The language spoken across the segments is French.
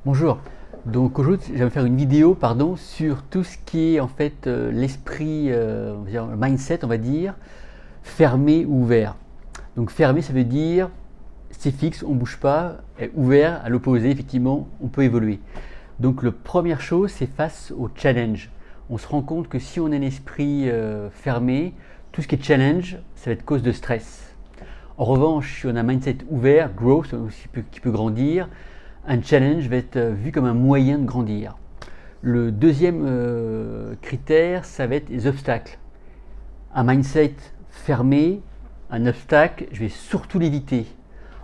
Bonjour, donc aujourd'hui je vais faire une vidéo sur tout ce qui est en fait l'esprit, le mindset on va dire, fermé ou ouvert. Donc fermé ça veut dire c'est fixe, on ne bouge pas, et ouvert à l'opposé effectivement on peut évoluer. Donc la première chose c'est face au challenge. On se rend compte que si on a un esprit fermé, tout ce qui est challenge ça va être cause de stress. En revanche si on a un mindset ouvert, growth aussi qui peut grandir, un challenge va être vu comme un moyen de grandir. Le deuxième critère, ça va être les obstacles. Un mindset fermé, un obstacle, je vais surtout l'éviter.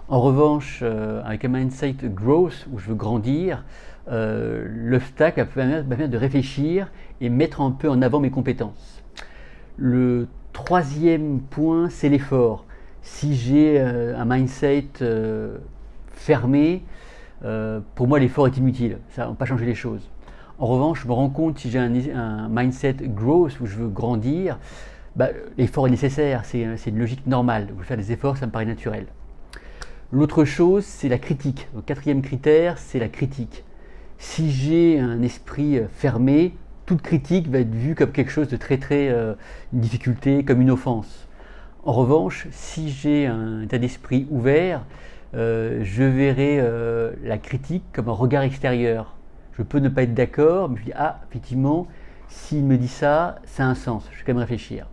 En revanche, avec un mindset growth, où je veux grandir, l'obstacle va me permettre de réfléchir et mettre un peu en avant mes compétences. Le troisième point, c'est l'effort. Si j'ai un mindset fermé, pour moi l'effort est inutile, ça ne va pas changer les choses. En revanche, je me rends compte si j'ai un mindset growth où je veux grandir, l'effort est nécessaire, c'est une logique normale. Donc, faire des efforts, ça me paraît naturel. L'autre chose, c'est la critique. Le quatrième critère, c'est la critique. Si j'ai un esprit fermé, toute critique va être vue comme quelque chose de une difficulté, comme une offense. En revanche, si j'ai un état d'esprit ouvert, je verrai la critique comme un regard extérieur. Je peux ne pas être d'accord, mais je dis ah, effectivement, s'il me dit ça, ça a un sens, je vais quand même réfléchir.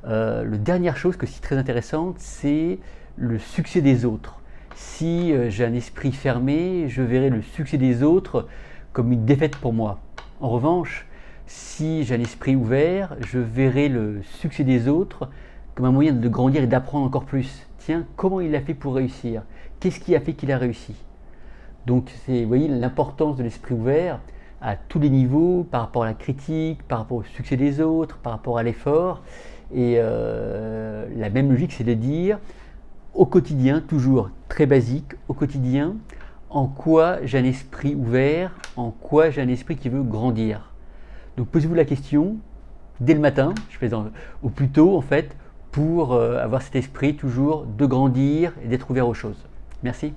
La dernière chose que c'est très intéressante, c'est le succès des autres. Si j'ai un esprit fermé, je verrai le succès des autres comme une défaite pour moi. En revanche, si j'ai un esprit ouvert, je verrai le succès des autres comme un moyen de grandir et d'apprendre encore plus. Tiens, comment il a fait pour réussir? Qu'est-ce qui a fait qu'il a réussi? Donc, vous voyez l'importance de l'esprit ouvert à tous les niveaux, par rapport à la critique, par rapport au succès des autres, par rapport à l'effort. Et la même logique, c'est de dire au quotidien, toujours très basique, au quotidien, en quoi j'ai un esprit ouvert, en quoi j'ai un esprit qui veut grandir. Donc posez-vous la question dès le matin, ou plus tôt en fait, pour avoir cet esprit toujours de grandir et d'être ouvert aux choses. Merci.